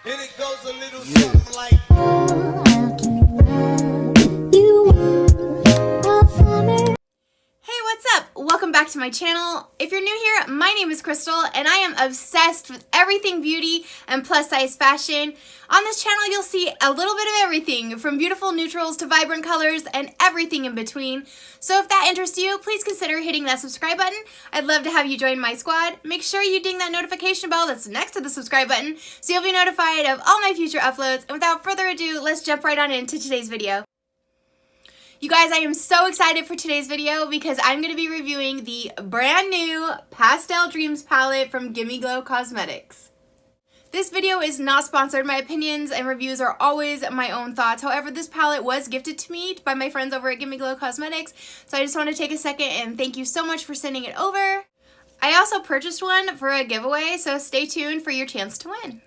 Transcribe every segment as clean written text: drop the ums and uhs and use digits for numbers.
And it goes a little something like... Hey, what's up? Welcome back to my channel. If you're new here, my name is Crystal and I am obsessed with everything beauty and plus size fashion. On this channel, you'll see a little bit of everything from beautiful neutrals to vibrant colors and everything in between. So if that interests you, please consider hitting that subscribe button. I'd love to have you join my squad. Make sure you ding that notification bell that's next to the subscribe button so you'll be notified of all my future uploads. And without further ado, let's jump right on into today's video. You guys, I am so excited for today's video because I'm going to be reviewing the brand new Pastel Dreams Palette from Gimme Glow Cosmetics. This video is not sponsored. My opinions and reviews are always my own thoughts. However, this palette was gifted to me by my friends over at Gimme Glow Cosmetics, so I just want to take a second and thank you so much for sending it over. I also purchased one for a giveaway, so stay tuned for your chance to win.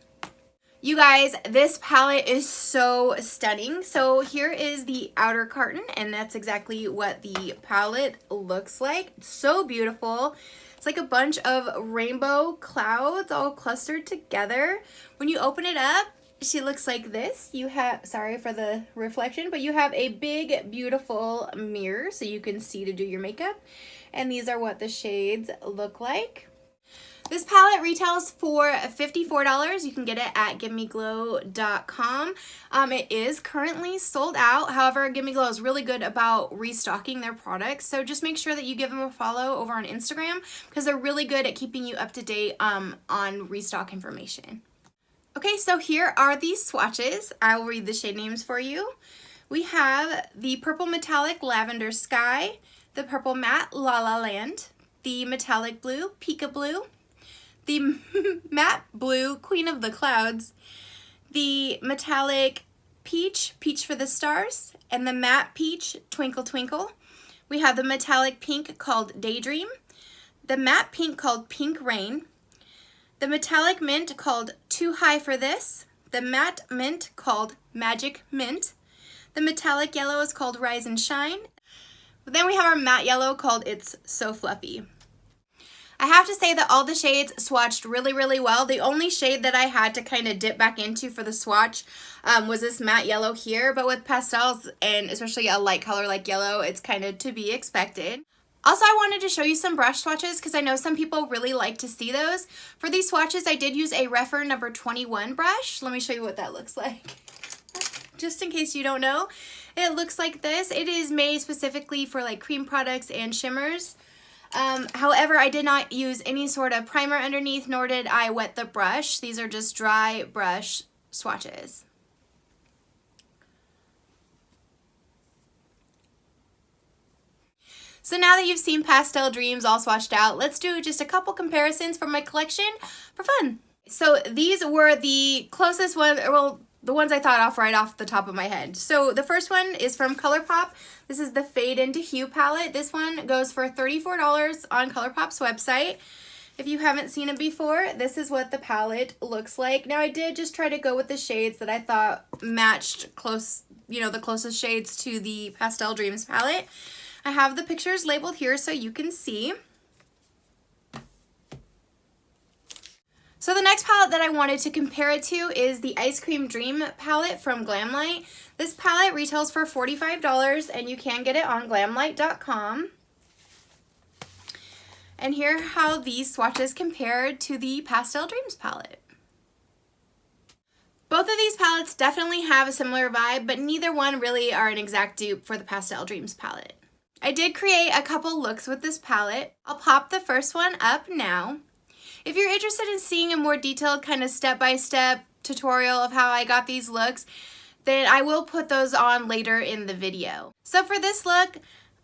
You guys, this palette is so stunning. So here is the outer carton, and that's exactly what the palette looks like. It's so beautiful. It's like a bunch of rainbow clouds all clustered together. When you open it up, she looks like this. You have, sorry for the reflection, but you have a big, beautiful mirror so you can see to do your makeup. And these are what the shades look like. This palette retails for $54. You can get it at gimmeglow.com. It is currently sold out. However, Gimme Glow is really good about restocking their products. So just make sure that you give them a follow over on Instagram because they're really good at keeping you up to date on restock information. Okay, so here are the swatches. I will read the shade names for you. We have the Purple Metallic Lavender Sky, the Purple Matte La La Land, the Metallic Blue Pika Blue, the Matte Blue Queen of the Clouds, the Metallic Peach, Peach for the Stars, and the Matte Peach, Twinkle Twinkle. We have the Metallic Pink called Daydream, the Matte Pink called Pink Rain, the Metallic Mint called Too High for This, the Matte Mint called Magic Mint, the Metallic Yellow is called Rise and Shine, but then we have our Matte Yellow called It's So Fluffy. I have to say that all the shades swatched really, really well. The only shade that I had to kind of dip back into for the swatch was this matte yellow here. But with pastels, and especially a light color like yellow, it's kind of to be expected. Also, I wanted to show you some brush swatches because I know some people really like to see those. For these swatches, I did use a Refer number 21 brush. Let me show you what that looks like. Just in case you don't know, it looks like this. It is made specifically for like cream products and shimmers. However, I did not use any sort of primer underneath, nor did I wet the brush. These are just dry brush swatches. So now that you've seen Pastel Dreams all swatched out, let's do just a couple comparisons from my collection for fun. So these were the closest ones, well, the ones I thought off right off the top of my head. So the first one is from ColourPop. This is the Fade into Hue palette. This one goes for $34 on ColourPop's website. If you haven't seen it before, this is what the palette looks like. Now I did just try to go with the shades that I thought matched close, the closest shades to the Pastel Dreams palette. I have the pictures labeled here so you can see. So the next palette that I wanted to compare it to is the Ice Cream Dream palette from Glamlight. This palette retails for $45 and you can get it on glamlight.com. And here are how these swatches compare to the Pastel Dreams palette. Both of these palettes definitely have a similar vibe, but neither one really are an exact dupe for the Pastel Dreams palette. I did create a couple looks with this palette. I'll pop the first one up now. If you're interested in seeing a more detailed kind of step-by-step tutorial of how I got these looks, then I will put those on later in the video. So for this look,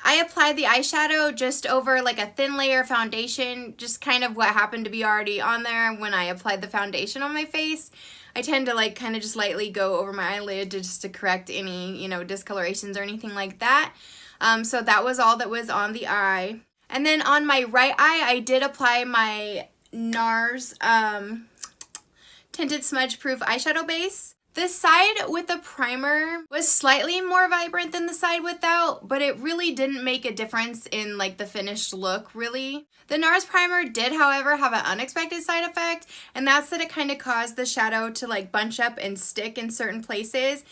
I applied the eyeshadow just over like a thin layer of foundation, just kind of what happened to be already on there when I applied the foundation on my face. I tend to like kind of just lightly go over my eyelid just to correct any, discolorations or anything like that. So that was all that was on the eye. And then on my right eye, I did apply my NARS Tinted Smudge Proof eyeshadow base. The side with the primer was slightly more vibrant than the side without, but it really didn't make a difference in like the finished look, really. The NARS primer did, however, have an unexpected side effect, and that's that it kind of caused the shadow to like bunch up and stick in certain places.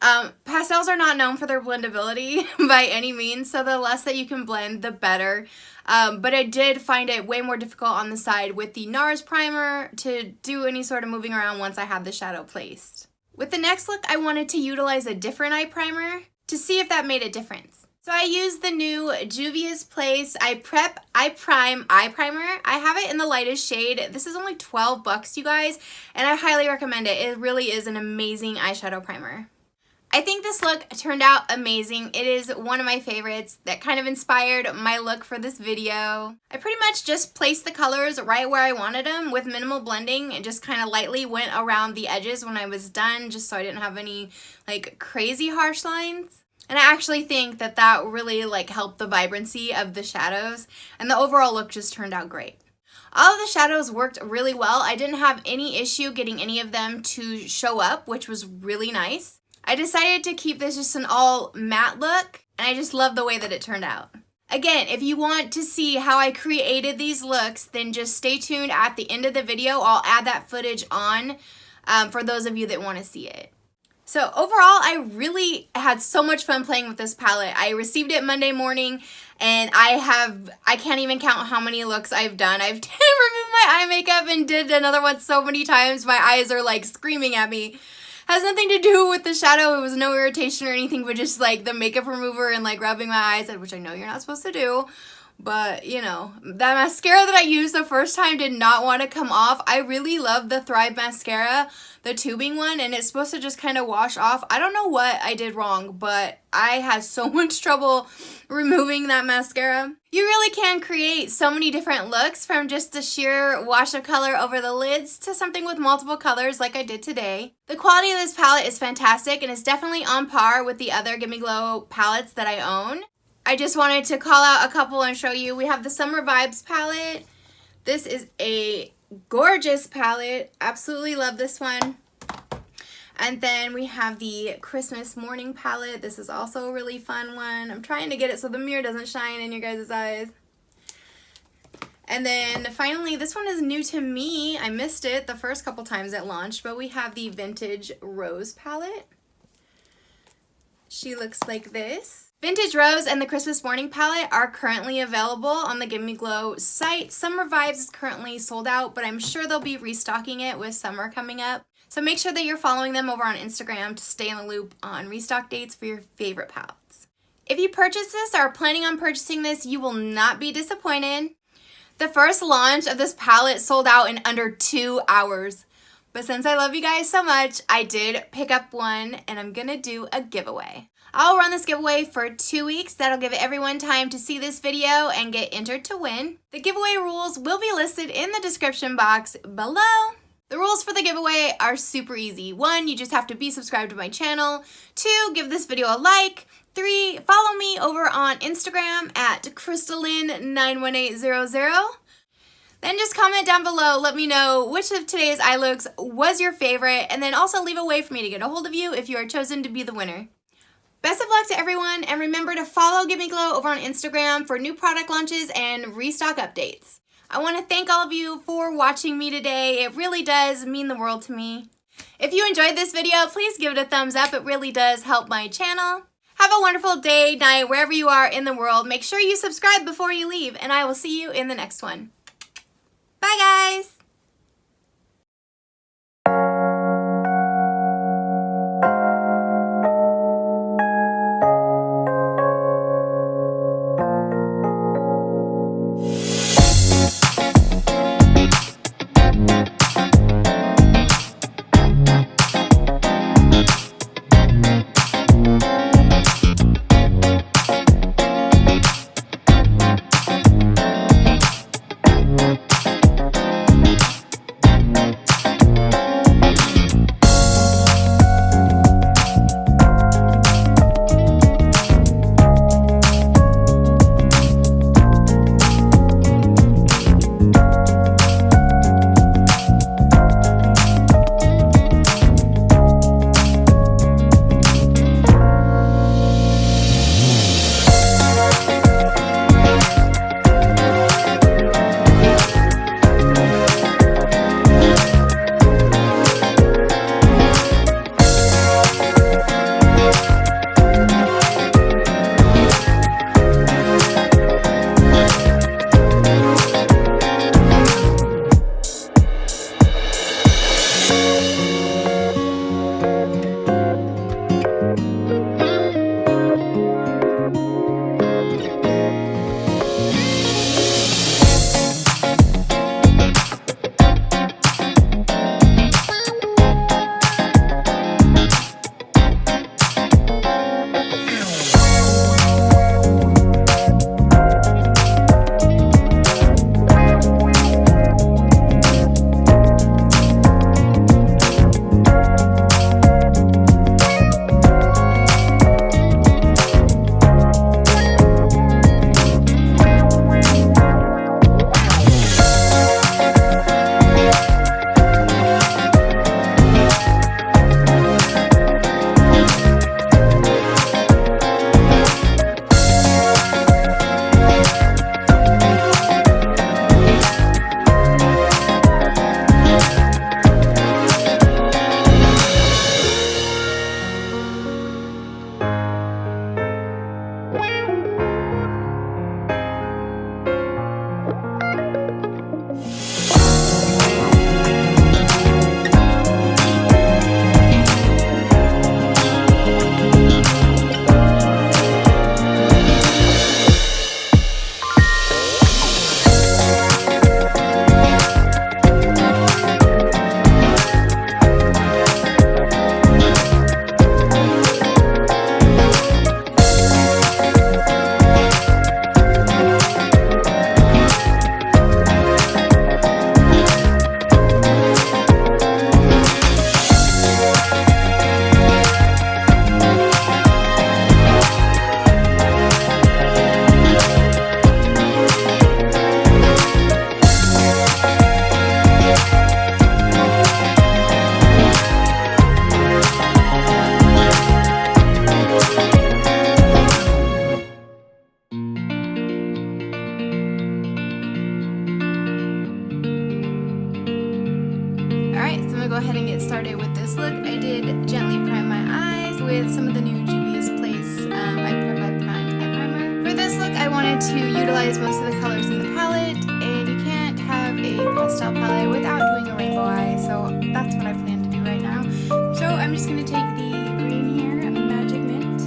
Pastels are not known for their blendability by any means, so the less that you can blend, the better. But I did find it way more difficult on the side with the NARS primer to do any sort of moving around once I had the shadow placed. With the next look, I wanted to utilize a different eye primer to see if that made a difference. So I used the new Juvia's Place Eye Prime eye primer. I have it in the lightest shade. This is only $12, you guys, and I highly recommend it. It really is an amazing eyeshadow primer. I think this look turned out amazing. It is one of my favorites that kind of inspired my look for this video. I pretty much just placed the colors right where I wanted them with minimal blending and just kind of lightly went around the edges when I was done, just so I didn't have any like crazy harsh lines. And I actually think that that really like helped the vibrancy of the shadows, and the overall look just turned out great. All of the shadows worked really well. I didn't have any issue getting any of them to show up, which was really nice. I decided to keep this just an all matte look, and I just love the way that it turned out. Again, if you want to see how I created these looks, then just stay tuned at the end of the video. I'll add that footage on for those of you that want to see it. So overall, I really had so much fun playing with this palette. I received it Monday morning, and I can't even count how many looks I've done. I've removed my eye makeup and did another one so many times. My eyes are like screaming at me. Has nothing to do with the shadow. It was no irritation or anything, but just like the makeup remover and like rubbing my eyes, which I know you're not supposed to do. But, you know, that mascara that I used the first time did not want to come off. I really love the Thrive mascara, the tubing one, and it's supposed to just kind of wash off. I don't know what I did wrong, but I had so much trouble removing that mascara. You really can create so many different looks, from just a sheer wash of color over the lids to something with multiple colors like I did today. The quality of this palette is fantastic, and it's definitely on par with the other Gimme Glow palettes that I own. I just wanted to call out a couple and show you. We have the Summer Vibes palette. This is a gorgeous palette. Absolutely love this one. And then we have the Christmas Morning palette. This is also a really fun one. I'm trying to get it so the mirror doesn't shine in your guys' eyes. And then finally, this one is new to me. I missed it the first couple times it launched, but we have the Vintage Rose palette. She looks like this. Vintage Rose and the Christmas Morning palette are currently available on the Gimme Glow site. Summer Vibes is currently sold out, but I'm sure they'll be restocking it with summer coming up. So make sure that you're following them over on Instagram to stay in the loop on restock dates for your favorite palettes. If you purchase this or are planning on purchasing this, you will not be disappointed. The first launch of this palette sold out in under 2 hours. But since I love you guys so much, I did pick up one, and I'm gonna do a giveaway. I'll run this giveaway for 2 weeks. That'll give everyone time to see this video and get entered to win. The giveaway rules will be listed in the description box below. The rules for the giveaway are super easy. 1, you just have to be subscribed to my channel. 2, give this video a like. 3, follow me over on Instagram at Crystalyn91800. Then just comment down below, let me know which of today's eye looks was your favorite, and then also leave a way for me to get a hold of you if you are chosen to be the winner. Best of luck to everyone, and remember to follow Gimme Glow over on Instagram for new product launches and restock updates. I want to thank all of you for watching me today. It really does mean the world to me. If you enjoyed this video, please give it a thumbs up. It really does help my channel. Have a wonderful day, night, wherever you are in the world. Make sure you subscribe before you leave, and I will see you in the next one. Bye, guys! this look, I did gently prime my eyes with some of the new Juvia's Place I primer. For this look, I wanted to utilize most of the colors in the palette, and you can't have a pastel palette without doing a rainbow eye, so that's what I plan to do right now. So I'm just going to take the green here, Magic Mint.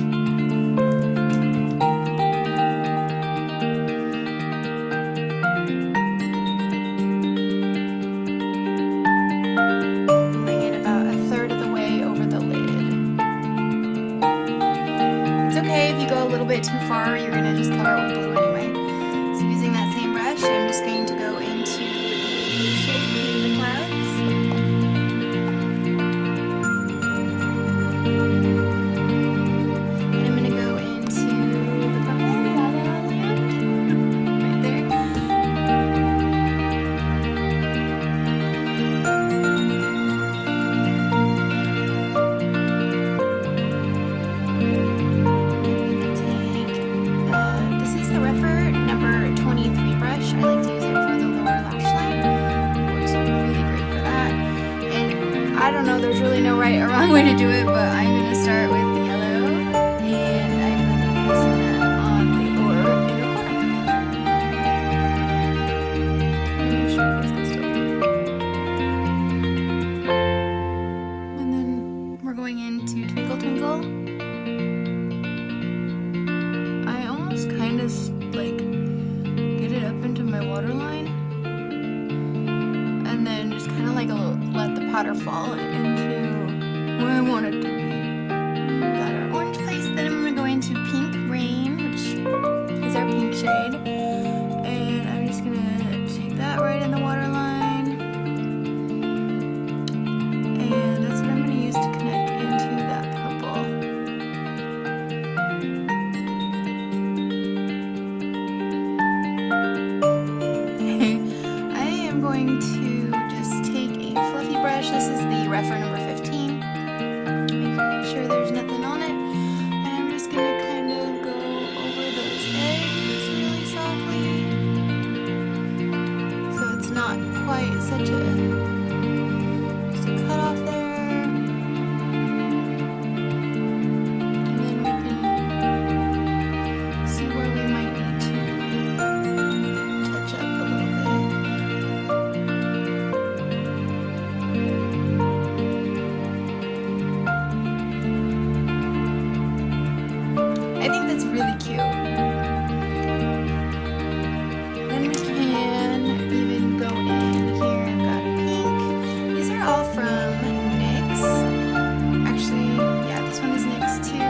Bring it about a third of the way over the lid. It's okay if you go a little bit too far, you're going to just cover it with blue anyway. So using that same brush, I'm just going to go into the shape of the clouds. And I'm going to go into the purple, La La Land, right there. This is the Refer number 23 brush. I like to use it for the lower lash line. It works really great for that. And I don't know, there's really no right or wrong way to do it, but I'm going to start with the yellow, and I'm going to be placing that on the lower inner corner. Make sure you guys can still see. And then we're going into Twinkle Twinkle. I almost kind of like get it up into my waterline, and then just kind of like let the powder fall into where I want it to be. Got our orange place. Then I'm gonna go into Pink Rain, which is our pink shade, and I'm just gonna take that right in the waterline, and that's what I'm gonna use to connect into that purple. I am going to just take a fluffy brush. This is the Refer number 15. Make sure there's nothing on it. And I'm just going to kind of go over those edges really softly, so it's not quite such a cut off there. And then we can see where we might need to touch up a little bit. I think that's really cute. Then we can even go in here. I've got pink. These are all from NYX. Actually, yeah, this one is NYX too.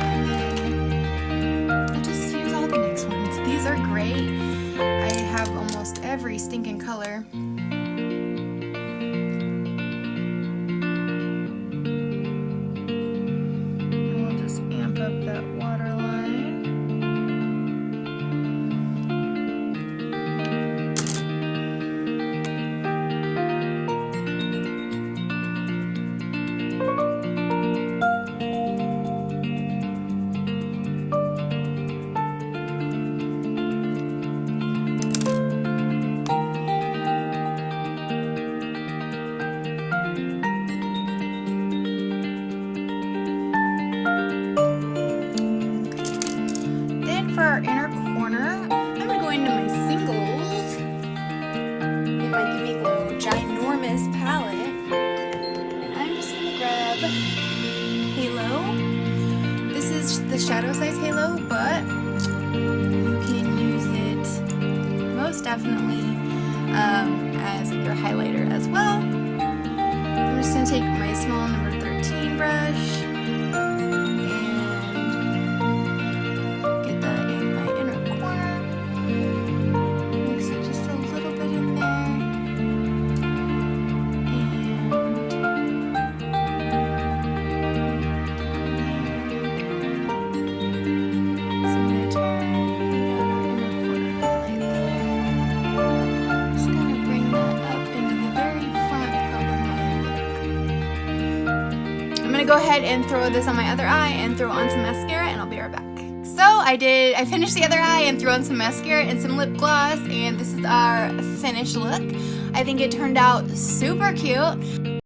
And then I'll just use all the NYX ones. These are great. I have almost every stinking color. And we'll just amp up that waterline. Then for our inner corner, I'm going to go into my singles in my Gimme Glow ginormous palette. And I'm just going to grab Halo. This is the shadow size Halo, but you can use it most definitely as your highlighter as well. I'm just going to take my small number 13 brush and get that in my inner corner. Mix it just a little bit in there. So I'm going to turn, we got our inner corner highlight there. Just going to bring that up into the very front part of my look. I'm going to go ahead and throw this on my other eye and throw on some mascara, and I'll be right back. So I finished the other eye and threw on some mascara and some lip gloss, and this is our finished look. I think it turned out super cute.